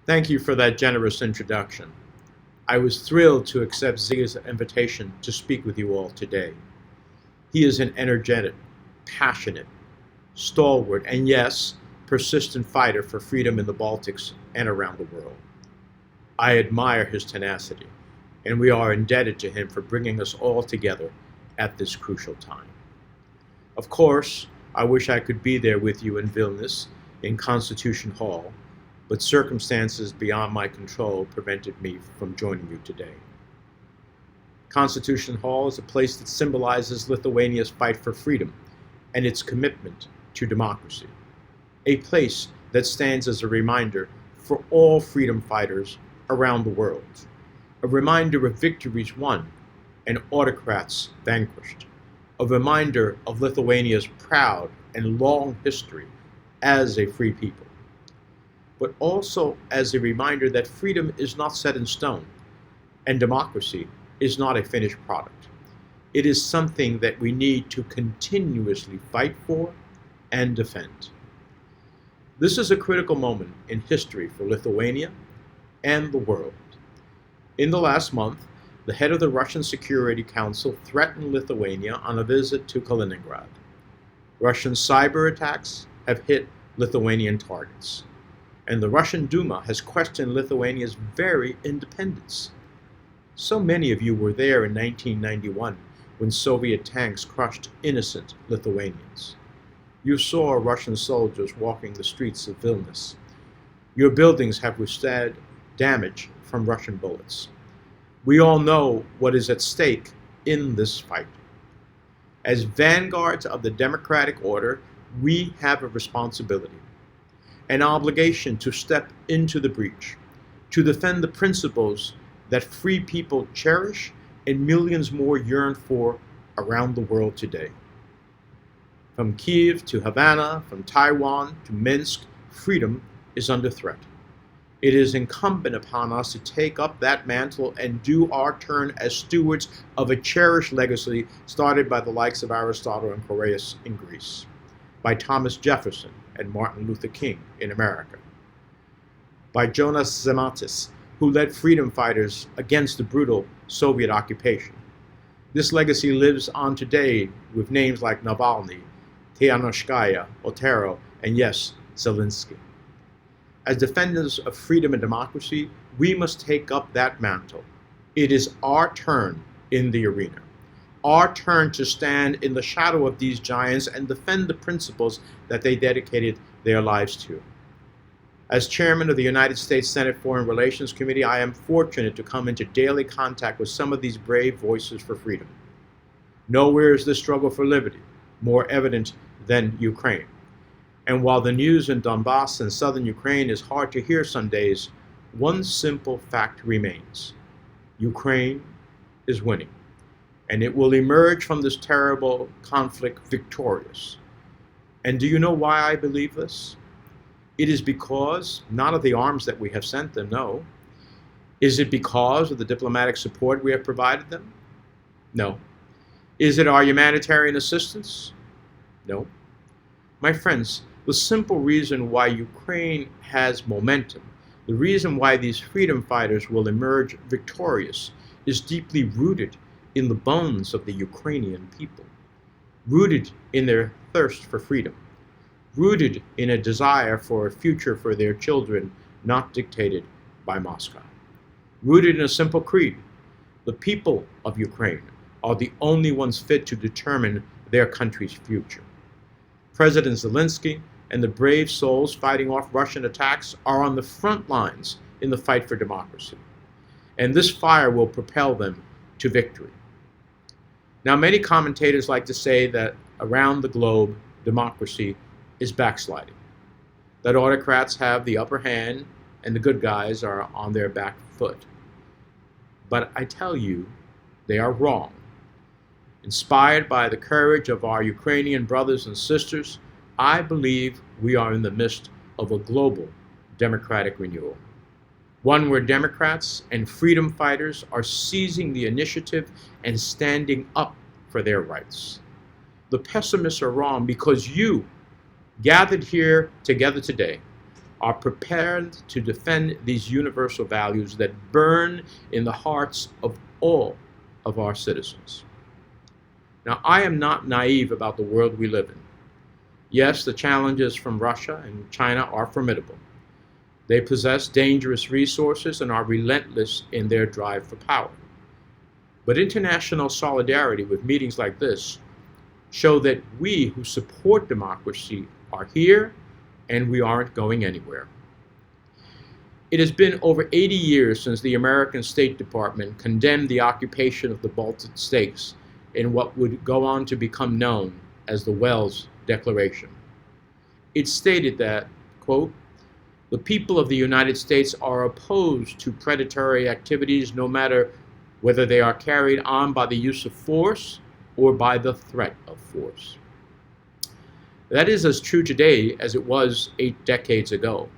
Thank you for that generous introduction. I was thrilled to accept Ziggy's invitation to speak with you all today. He is an energetic, passionate, stalwart, and yes, persistent fighter for freedom in the Baltics and around the world. I admire his tenacity, and we are indebted to him for bringing us all together at this crucial time. Of course, I wish I could be there with you in Vilnius, in Constitution Hall, but circumstances beyond my control prevented me from joining you today. Constitution Hall is a place that symbolizes Lithuania's fight for freedom and its commitment to democracy, a place that stands as a reminder for all freedom fighters around the world, a reminder of victories won and autocrats vanquished, a reminder of Lithuania's proud and long history as a free people, but also as a reminder that freedom is not set in stone and democracy is not a finished product. It is something that we need to continuously fight for and defend. This is a critical moment in history for Lithuania and the world. In the last month, the head of the Russian Security Council threatened Lithuania on a visit to Kaliningrad. Russian cyber attacks have hit Lithuanian targets, and the Russian Duma has questioned Lithuania's very independence. So many of you were there in 1991 when Soviet tanks crushed innocent Lithuanians. You saw Russian soldiers walking the streets of Vilnius. Your buildings have withstood damage from Russian bullets. We all know what is at stake in this fight. As vanguards of the democratic order, we have a responsibility, an obligation to step into the breach, to defend the principles that free people cherish and millions more yearn for around the world today. From Kiev to Havana, from Taiwan to Minsk, freedom is under threat. It is incumbent upon us to take up that mantle and do our turn as stewards of a cherished legacy started by the likes of Aristotle and Horace in Greece, by Thomas Jefferson and Martin Luther King in America, by Jonas Zematis, who led freedom fighters against the brutal Soviet occupation. This legacy lives on today with names like Navalny, Tikhonskaya, Otero, and yes, Zelensky. As defenders of freedom and democracy, we must take up that mantle. It is our turn in the arena, our turn to stand in the shadow of these giants and defend the principles that they dedicated their lives to. As chairman of the United States Senate Foreign Relations Committee, I am fortunate to come into daily contact with some of these brave voices for freedom. Nowhere is this struggle for liberty more evident than Ukraine. And while the news in Donbass and southern Ukraine is hard to hear some days, one simple fact remains. Ukraine is winning, and it will emerge from this terrible conflict victorious. And do you know why I believe this? It is because, not of the arms that we have sent them, no. Is it because of the diplomatic support we have provided them? No. Is it our humanitarian assistance? No. My friends, the simple reason why Ukraine has momentum, the reason why these freedom fighters will emerge victorious, is deeply rooted in the bones of the Ukrainian people, rooted in their thirst for freedom, rooted in a desire for a future for their children not dictated by Moscow, rooted in a simple creed. The people of Ukraine are the only ones fit to determine their country's future. President Zelensky and the brave souls fighting off Russian attacks are on the front lines in the fight for democracy. And this fire will propel them to victory. Now, many commentators like to say that around the globe, democracy is backsliding, that autocrats have the upper hand and the good guys are on their back foot. But I tell you, they are wrong. Inspired by the courage of our Ukrainian brothers and sisters, I believe we are in the midst of a global democratic renewal. One where Democrats and freedom fighters are seizing the initiative and standing up for their rights. The pessimists are wrong because you, gathered here together today, are prepared to defend these universal values that burn in the hearts of all of our citizens. Now, I am not naive about the world we live in. Yes, the challenges from Russia and China are formidable. They possess dangerous resources and are relentless in their drive for power. But international solidarity with meetings like this show that we who support democracy are here and we aren't going anywhere. It has been over 80 years since the American State Department condemned the occupation of the Baltic states in what would go on to become known as the Wells Declaration. It stated that, quote, "The people of the United States are opposed to predatory activities no matter whether they are carried on by the use of force or by the threat of force." That is as true today as it was 8 decades ago.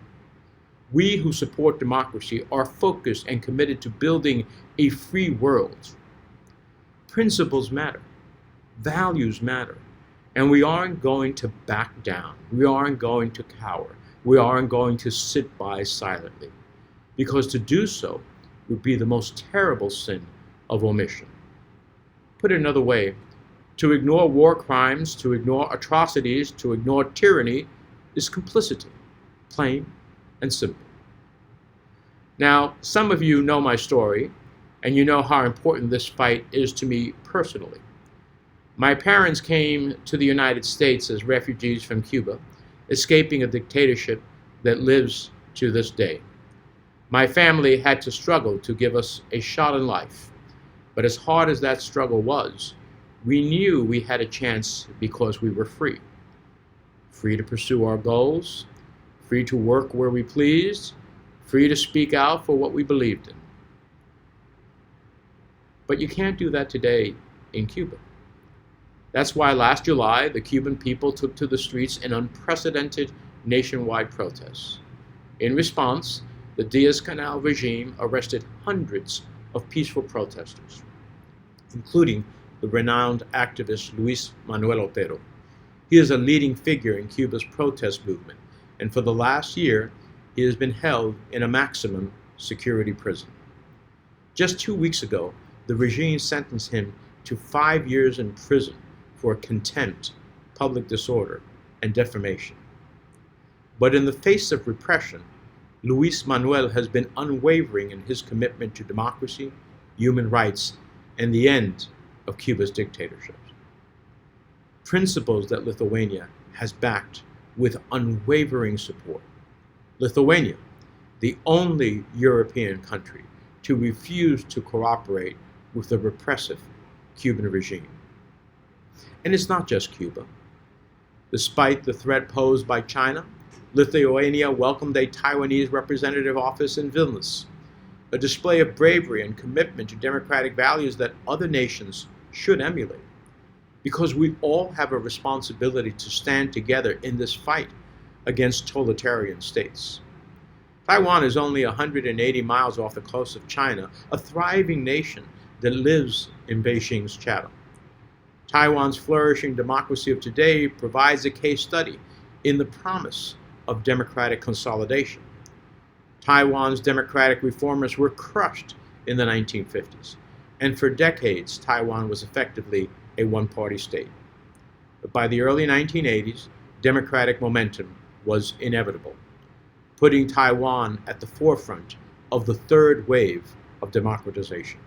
We who support democracy are focused and committed to building a free world. Principles matter, values matter, and we aren't going to back down. We aren't going to cower. We aren't going to sit by silently, because to do so would be the most terrible sin of omission. Put it another way, to ignore war crimes, to ignore atrocities, to ignore tyranny is complicity, plain and simple. Now, some of you know my story, and you know how important this fight is to me personally. My parents came to the United States as refugees from Cuba, escaping a dictatorship that lives to this day. My family had to struggle to give us a shot in life, but as hard as that struggle was, we knew we had a chance because we were free. Free to pursue our goals, free to work where we pleased, free to speak out for what we believed in. But you can't do that today in Cuba. That's why last July, the Cuban people took to the streets in unprecedented nationwide protests. In response, the Diaz-Canel regime arrested hundreds of peaceful protesters, including the renowned activist Luis Manuel Otero. He is a leading figure in Cuba's protest movement, and for the last year, he has been held in a maximum security prison. Just 2 weeks ago, the regime sentenced him to 5 years in prison for contempt, public disorder, and defamation. But in the face of repression, Luis Manuel has been unwavering in his commitment to democracy, human rights, and the end of Cuba's dictatorship. Principles that Lithuania has backed with unwavering support. Lithuania, the only European country to refuse to cooperate with the repressive Cuban regime. And it's not just Cuba. Despite the threat posed by China, Lithuania welcomed a Taiwanese representative office in Vilnius, a display of bravery and commitment to democratic values that other nations should emulate, because we all have a responsibility to stand together in this fight against totalitarian states. Taiwan is only 180 miles off the coast of China, a thriving nation that lives in Beijing's shadow. Taiwan's flourishing democracy of today provides a case study in the promise of democratic consolidation. Taiwan's democratic reformers were crushed in the 1950s, and for decades Taiwan was effectively a one-party state. But by the early 1980s, democratic momentum was inevitable, putting Taiwan at the forefront of the third wave of democratization.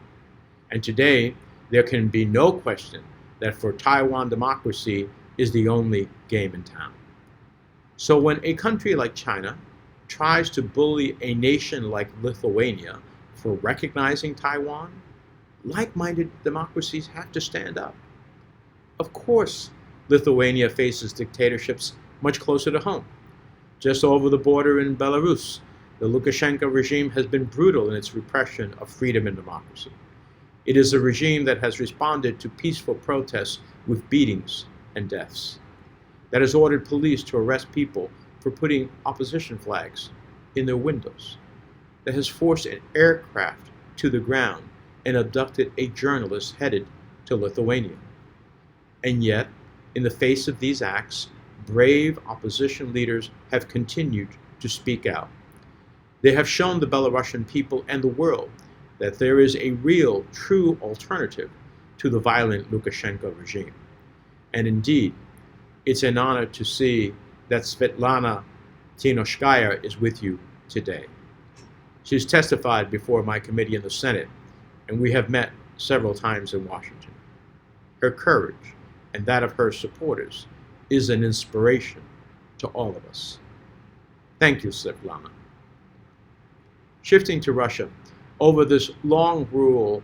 And today, there can be no question that for Taiwan, democracy is the only game in town. So when a country like China tries to bully a nation like Lithuania for recognizing Taiwan, like-minded democracies have to stand up. Of course, Lithuania faces dictatorships much closer to home. Just over the border in Belarus, the Lukashenko regime has been brutal in its repression of freedom and democracy. It is a regime that has responded to peaceful protests with beatings and deaths, that has ordered police to arrest people for putting opposition flags in their windows, that has forced an aircraft to the ground and abducted a journalist headed to Lithuania. And yet, in the face of these acts, brave opposition leaders have continued to speak out. They have shown the Belarusian people and the world that there is a real, true alternative to the violent Lukashenko regime. And indeed, it's an honor to see that Svetlana Tinoshkaya is with you today. She's testified before my committee in the Senate, and we have met several times in Washington. Her courage and that of her supporters is an inspiration to all of us. Thank you, Svetlana. Shifting to Russia, over this long rule,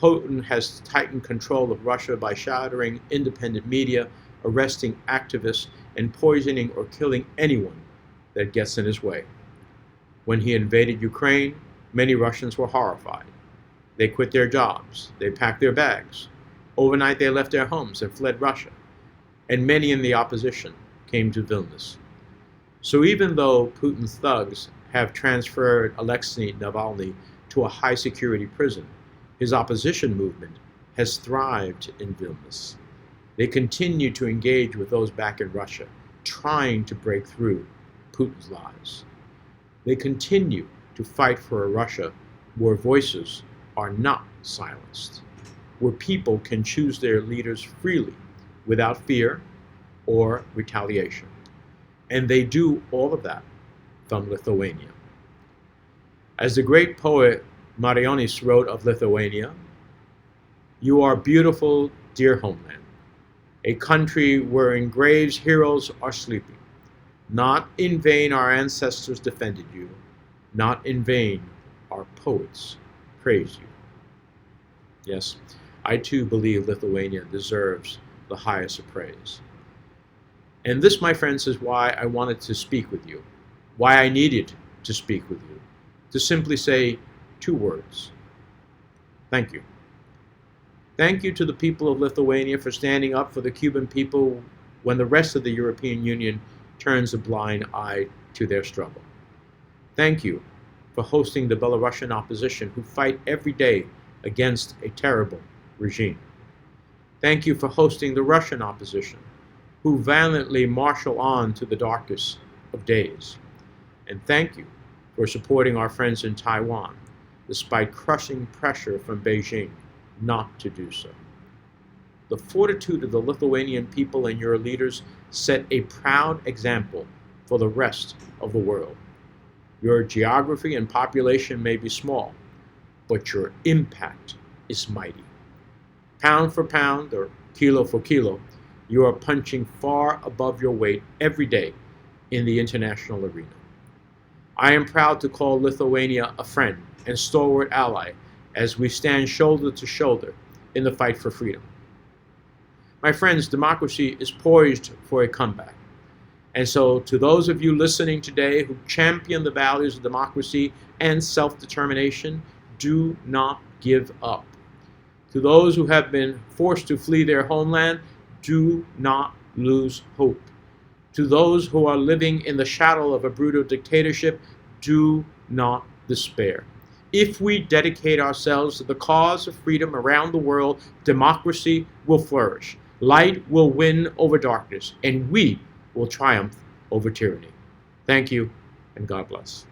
Putin has tightened control of Russia by shattering independent media, arresting activists, and poisoning or killing anyone that gets in his way. When he invaded Ukraine, many Russians were horrified. They quit their jobs. They packed their bags. Overnight, they left their homes and fled Russia. And many in the opposition came to Vilnius. So even though Putin's thugs have transferred Alexei Navalny to a high-security prison, his opposition movement has thrived in Vilnius. They continue to engage with those back in Russia, trying to break through Putin's lies. They continue to fight for a Russia where voices are not silenced, where people can choose their leaders freely without fear or retaliation. And they do all of that from Lithuania. As the great poet Marionis wrote of Lithuania, "You are beautiful, dear homeland, a country where in graves heroes are sleeping. Not in vain our ancestors defended you, not in vain our poets praise you." Yes, I too believe Lithuania deserves the highest of praise. And this, my friends, is why I wanted to speak with you, why I needed to speak with you, to simply say 2 words. Thank you. Thank you to the people of Lithuania for standing up for the Cuban people when the rest of the European Union turns a blind eye to their struggle. Thank you for hosting the Belarusian opposition who fight every day against a terrible regime. Thank you for hosting the Russian opposition who valiantly marshal on to the darkest of days. And thank you for supporting our friends in Taiwan, despite crushing pressure from Beijing not to do so. The fortitude of the Lithuanian people and your leaders set a proud example for the rest of the world. Your geography and population may be small, but your impact is mighty. Pound for pound, or kilo for kilo, you are punching far above your weight every day in the international arena. I am proud to call Lithuania a friend and stalwart ally as we stand shoulder to shoulder in the fight for freedom. My friends, democracy is poised for a comeback. And so to those of you listening today who champion the values of democracy and self-determination, do not give up. To those who have been forced to flee their homeland, do not lose hope. To those who are living in the shadow of a brutal dictatorship, do not despair. If we dedicate ourselves to the cause of freedom around the world, democracy will flourish. Light will win over darkness, and we will triumph over tyranny. Thank you, and God bless.